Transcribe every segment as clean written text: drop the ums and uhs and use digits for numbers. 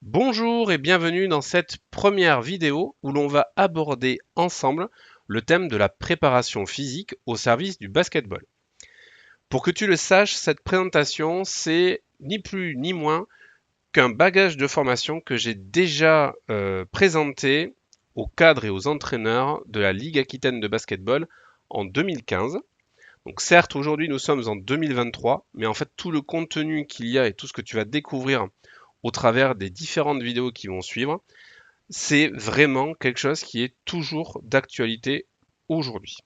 Bonjour et bienvenue dans cette première vidéo où l'on va aborder ensemble le thème de la préparation physique au service du basketball. Pour que tu le saches, cette présentation, c'est ni plus ni moins qu'un bagage de formation que j'ai déjà présenté aux cadres et aux entraîneurs de la Ligue Aquitaine de basketball en 2015. Donc certes, aujourd'hui nous sommes en 2023, mais en fait tout le contenu qu'il y a et tout ce que tu vas découvrir au travers des différentes vidéos qui vont suivre, c'est vraiment quelque chose qui est toujours d'actualité aujourd'hui.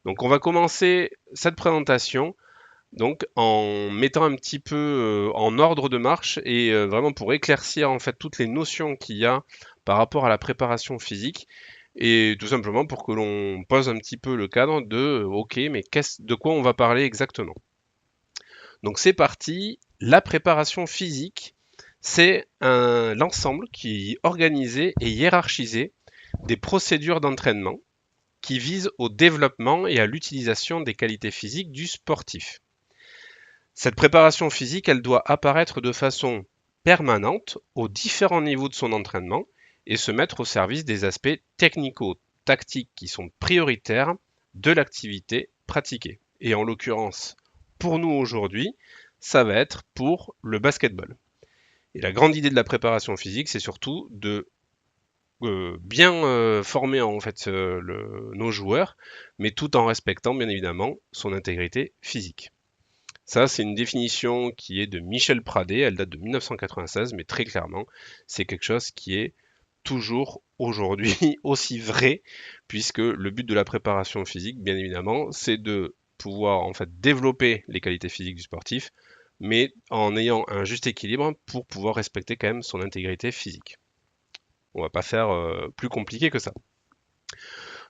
Donc on va commencer cette présentation donc en mettant un petit peu en ordre de marche et vraiment pour éclaircir en fait toutes les notions qu'il y a par rapport à la préparation physique et tout simplement pour que l'on pose un petit peu le cadre de ok mais de quoi on va parler exactement. Donc c'est parti, la préparation physique, c'est l'ensemble qui est organisé et hiérarchisé des procédures d'entraînement qui visent au développement et à l'utilisation des qualités physiques du sportif. Cette préparation physique, elle doit apparaître de façon permanente aux différents niveaux de son entraînement et se mettre au service des aspects technico-tactiques qui sont prioritaires de l'activité pratiquée. Et en l'occurrence, pour nous aujourd'hui, ça va être pour le basketball. Et la grande idée de la préparation physique, c'est surtout de bien former en fait nos joueurs, mais tout en respectant bien évidemment son intégrité physique. Ça, c'est une définition qui est de Michel Pradé, elle date de 1996, mais très clairement, c'est quelque chose qui est toujours aujourd'hui aussi vrai, puisque le but de la préparation physique, bien évidemment, c'est de pouvoir en fait développer les qualités physiques du sportif, mais en ayant un juste équilibre pour pouvoir respecter quand même son intégrité physique. On va pas faire plus compliqué que ça.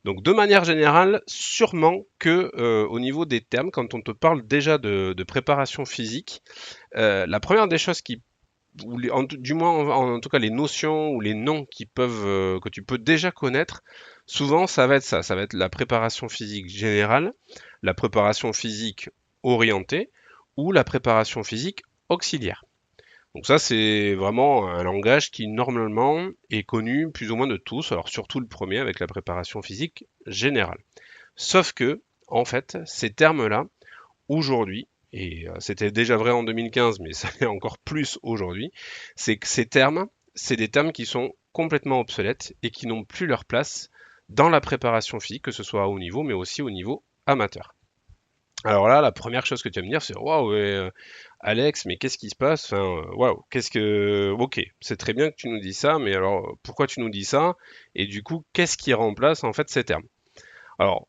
Donc de manière générale, sûrement que au niveau des termes, quand on te parle déjà de préparation physique, la première des choses du moins en tout cas les notions ou les noms qui peuvent que tu peux déjà connaître, souvent ça va être ça va être la préparation physique générale, la préparation physique orientée ou la préparation physique auxiliaire. Donc ça, c'est vraiment un langage qui normalement est connu plus ou moins de tous, alors surtout le premier avec la préparation physique générale. Sauf que, en fait, ces termes-là, aujourd'hui, et c'était déjà vrai en 2015, mais ça l'est encore plus aujourd'hui, c'est que ces termes, c'est des termes qui sont complètement obsolètes et qui n'ont plus leur place dans la préparation physique, que ce soit à haut niveau, mais aussi au niveau amateur. Alors là, la première chose que tu vas me dire, c'est waouh, Alex, mais qu'est-ce qui se passe? Enfin, waouh, qu'est-ce que. Ok, c'est très bien que tu nous dis ça, mais alors pourquoi tu nous dis ça? Et du coup, qu'est-ce qui remplace en fait ces termes? Alors,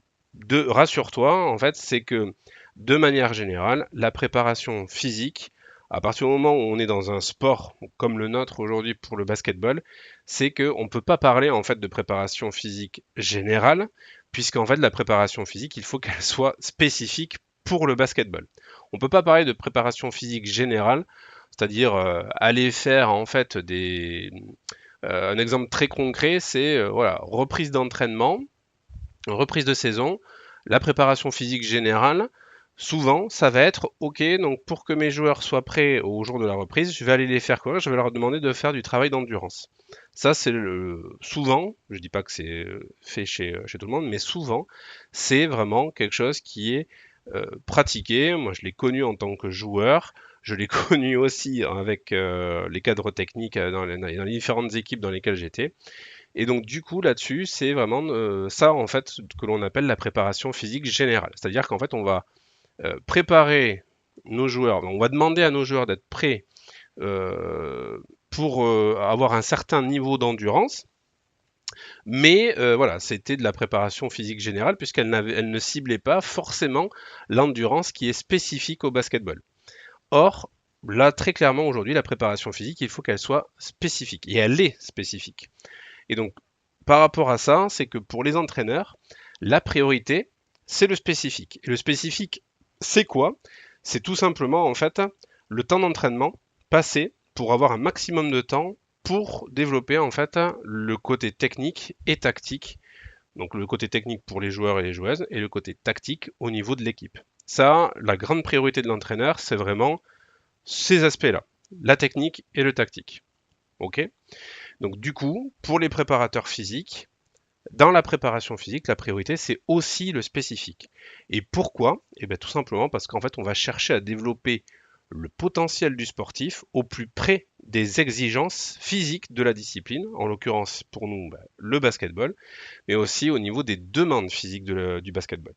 rassure-toi, en fait, c'est que de manière générale, la préparation physique, à partir du moment où on est dans un sport comme le nôtre aujourd'hui pour le basketball, c'est qu'on ne peut pas parler en fait de préparation physique générale, puisqu'en fait la préparation physique, il faut qu'elle soit spécifique pour le basketball. On ne peut pas parler de préparation physique générale, c'est-à-dire aller faire en fait un exemple très concret, c'est voilà, reprise d'entraînement, reprise de saison, la préparation physique générale, souvent, ça va être OK, donc pour que mes joueurs soient prêts au jour de la reprise, je vais aller les faire courir, je vais leur demander de faire du travail d'endurance. Ça, c'est souvent, je dis pas que c'est fait chez tout le monde, mais souvent, c'est vraiment quelque chose qui est pratiqué. Moi, je l'ai connu en tant que joueur. Je l'ai connu aussi avec les cadres techniques dans les différentes équipes dans lesquelles j'étais. Et donc du coup là-dessus, c'est vraiment ça en fait que l'on appelle la préparation physique générale. C'est-à-dire qu'en fait on va préparer nos joueurs, on va demander à nos joueurs d'être prêts pour avoir un certain niveau d'endurance, mais voilà, c'était de la préparation physique générale elle ne ciblait pas forcément l'endurance qui est spécifique au basketball. Or, là très clairement aujourd'hui, la préparation physique, il faut qu'elle soit spécifique, et elle est spécifique. Et donc, par rapport à ça, c'est que pour les entraîneurs, la priorité, c'est le spécifique. Et le spécifique, c'est quoi? C'est tout simplement, en fait, le temps d'entraînement passé pour avoir un maximum de temps pour développer, en fait, le côté technique et tactique. Donc, le côté technique pour les joueurs et les joueuses et le côté tactique au niveau de l'équipe. Ça, la grande priorité de l'entraîneur, c'est vraiment ces aspects-là, la technique et le tactique. Ok? Donc du coup, pour les préparateurs physiques, dans la préparation physique, la priorité, c'est aussi le spécifique. Et pourquoi? Eh bien, tout simplement parce qu'en fait, on va chercher à développer le potentiel du sportif au plus près des exigences physiques de la discipline, en l'occurrence pour nous, le basketball, mais aussi au niveau des demandes physiques du basketball.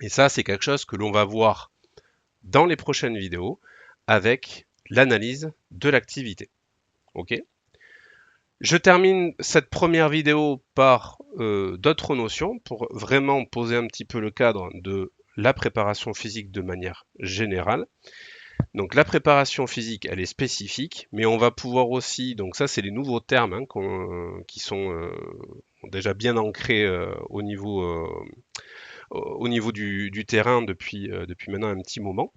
Et ça, c'est quelque chose que l'on va voir dans les prochaines vidéos avec l'analyse de l'activité. Ok? Je termine cette première vidéo par d'autres notions pour vraiment poser un petit peu le cadre de la préparation physique de manière générale. Donc la préparation physique, elle est spécifique, mais on va pouvoir aussi, donc ça c'est les nouveaux termes hein, qui sont déjà bien ancrés au niveau du terrain depuis maintenant un petit moment,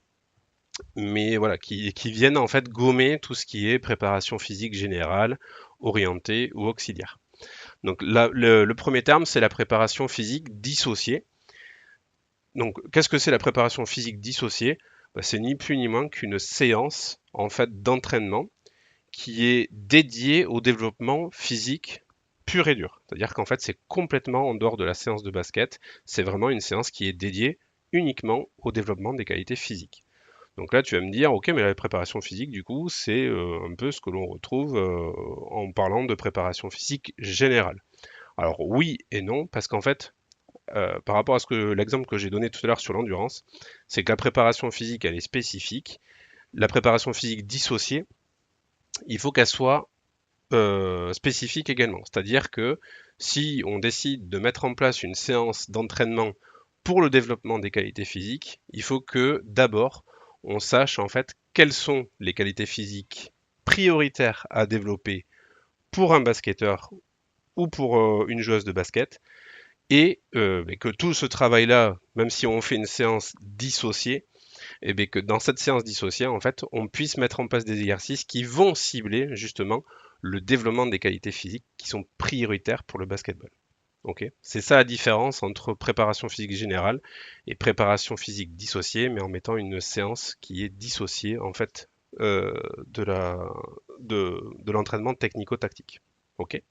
mais voilà, qui viennent en fait gommer tout ce qui est préparation physique générale, orientée ou auxiliaire. Donc le premier terme, c'est la préparation physique dissociée. Donc qu'est-ce que c'est la préparation physique dissociée? C'est ni plus ni moins qu'une séance en fait d'entraînement qui est dédiée au développement physique pur et dur. C'est-à-dire qu'en fait c'est complètement en dehors de la séance de basket. C'est vraiment une séance qui est dédiée uniquement au développement des qualités physiques. Donc là, tu vas me dire, ok, mais la préparation physique, du coup, c'est un peu ce que l'on retrouve en parlant de préparation physique générale. Alors oui et non, parce qu'en fait, par rapport à l'exemple que j'ai donné tout à l'heure sur l'endurance, c'est que la préparation physique, elle est spécifique. La préparation physique dissociée, il faut qu'elle soit spécifique également. C'est-à-dire que si on décide de mettre en place une séance d'entraînement pour le développement des qualités physiques, il faut que d'abord on sache en fait quelles sont les qualités physiques prioritaires à développer pour un basketteur ou pour une joueuse de basket et que tout ce travail-là, même si on fait une séance dissociée, et bien que dans cette séance dissociée, en fait, on puisse mettre en place des exercices qui vont cibler justement le développement des qualités physiques qui sont prioritaires pour le basketball. Ok, c'est ça la différence entre préparation physique générale et préparation physique dissociée, mais en mettant une séance qui est dissociée en fait de de l'entraînement technico-tactique. Ok.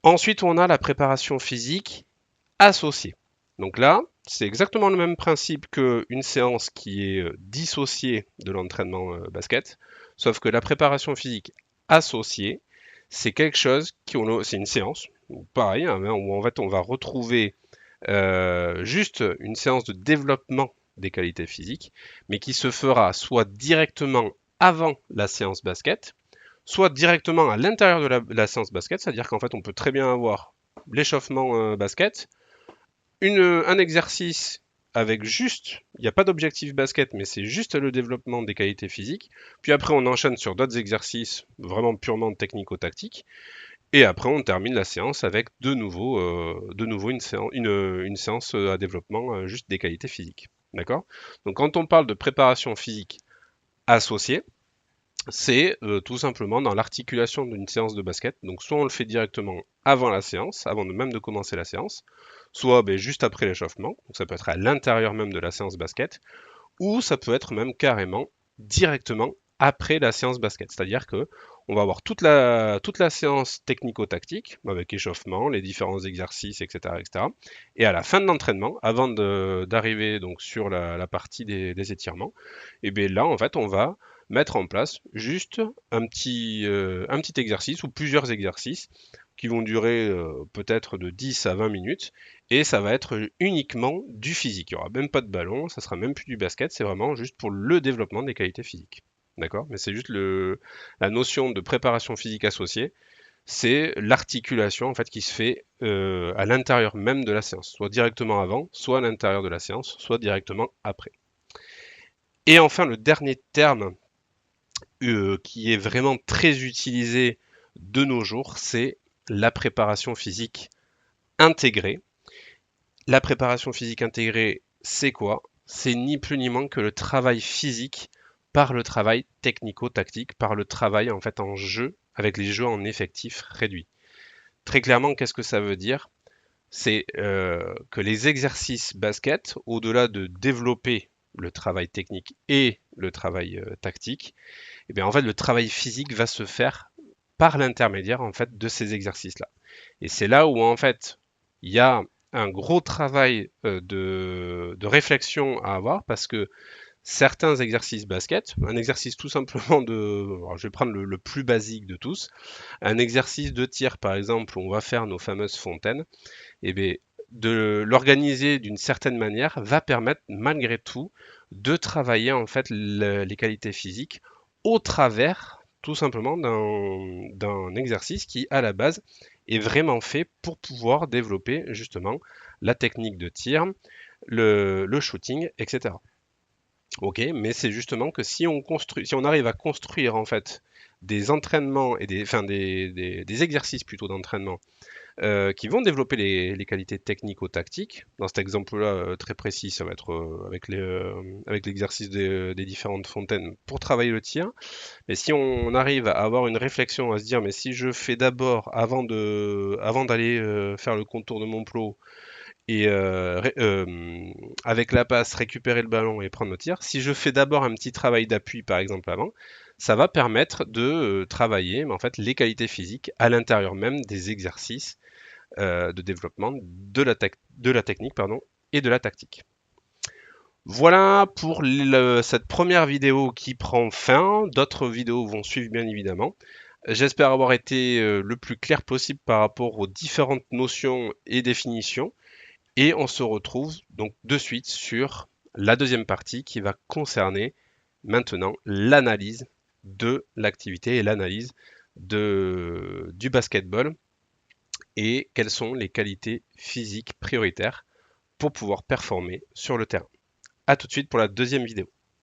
Ensuite, on a la préparation physique associée. Donc là, c'est exactement le même principe qu'une séance qui est dissociée de l'entraînement basket, sauf que la préparation physique associée, c'est quelque chose c'est une séance, pareil, hein, où en fait on va retrouver juste une séance de développement des qualités physiques, mais qui se fera soit directement avant la séance basket, soit directement à l'intérieur de la séance basket, c'est-à-dire qu'en fait on peut très bien avoir l'échauffement basket, un exercice avec juste, il n'y a pas d'objectif basket, mais c'est juste le développement des qualités physiques. Puis après, on enchaîne sur d'autres exercices vraiment purement technico-tactiques. Et après, on termine la séance avec de nouveau une séance à développement juste des qualités physiques. D'accord? Donc quand on parle de préparation physique associée, c'est tout simplement dans l'articulation d'une séance de basket. Donc soit on le fait directement avant la séance, avant même de commencer la séance, soit juste après l'échauffement, donc ça peut être à l'intérieur même de la séance basket, ou ça peut être même carrément directement après la séance basket. C'est-à-dire que on va avoir toute la séance technico-tactique, avec échauffement, les différents exercices, etc. etc. Et à la fin de l'entraînement, avant d'arriver donc sur la partie des étirements, et bien là, en fait, on va mettre en place juste un petit exercice ou plusieurs exercices qui vont durer peut-être de 10 à 20 minutes et ça va être uniquement du physique. Il n'y aura même pas de ballon, ça sera même plus du basket, c'est vraiment juste pour le développement des qualités physiques. D'accord? Mais c'est juste la notion de préparation physique associée, c'est l'articulation en fait qui se fait à l'intérieur même de la séance, soit directement avant, soit à l'intérieur de la séance, soit directement après. Et enfin, le dernier terme qui est vraiment très utilisé de nos jours, c'est la préparation physique intégrée. La préparation physique intégrée, c'est quoi? C'est ni plus ni moins que le travail physique par le travail technico-tactique, par le travail en fait en jeu, avec les jeux en effectif réduit. Très clairement, qu'est-ce que ça veut dire? C'est que les exercices basket, au-delà de développer le travail technique et le travail tactique, et bien en fait le travail physique va se faire par l'intermédiaire en fait de ces exercices-là. Et c'est là où en fait il y a un gros travail de réflexion à avoir parce que certains exercices basket, un exercice tout simplement alors je vais prendre le plus basique de tous, un exercice de tir par exemple, où on va faire nos fameuses fontaines, et bien de l'organiser d'une certaine manière va permettre malgré tout de travailler en fait les qualités physiques au travers tout simplement d'un exercice qui à la base est vraiment fait pour pouvoir développer justement la technique de tir, le shooting, etc. Ok, mais c'est justement que si on construit, si on arrive à construire en fait des entraînements et enfin des exercices plutôt d'entraînement qui vont développer les qualités technico-tactiques. Dans cet exemple-là, très précis, ça va être avec l'exercice des différentes fontaines pour travailler le tir. Mais si on arrive à avoir une réflexion, à se dire, mais si je fais d'abord, avant d'aller faire le contour de mon plot, et avec la passe, récupérer le ballon et prendre le tir, si je fais d'abord un petit travail d'appui, par exemple, avant, ça va permettre de travailler mais en fait, les qualités physiques à l'intérieur même des exercices de développement de la technique pardon, et de la tactique. Voilà pour cette première vidéo qui prend fin. D'autres vidéos vont suivre bien évidemment. J'espère avoir été le plus clair possible par rapport aux différentes notions et définitions. Et on se retrouve donc de suite sur la deuxième partie qui va concerner maintenant l'analyse de l'activité et l'analyse du basketball et quelles sont les qualités physiques prioritaires pour pouvoir performer sur le terrain. A tout de suite pour la deuxième vidéo.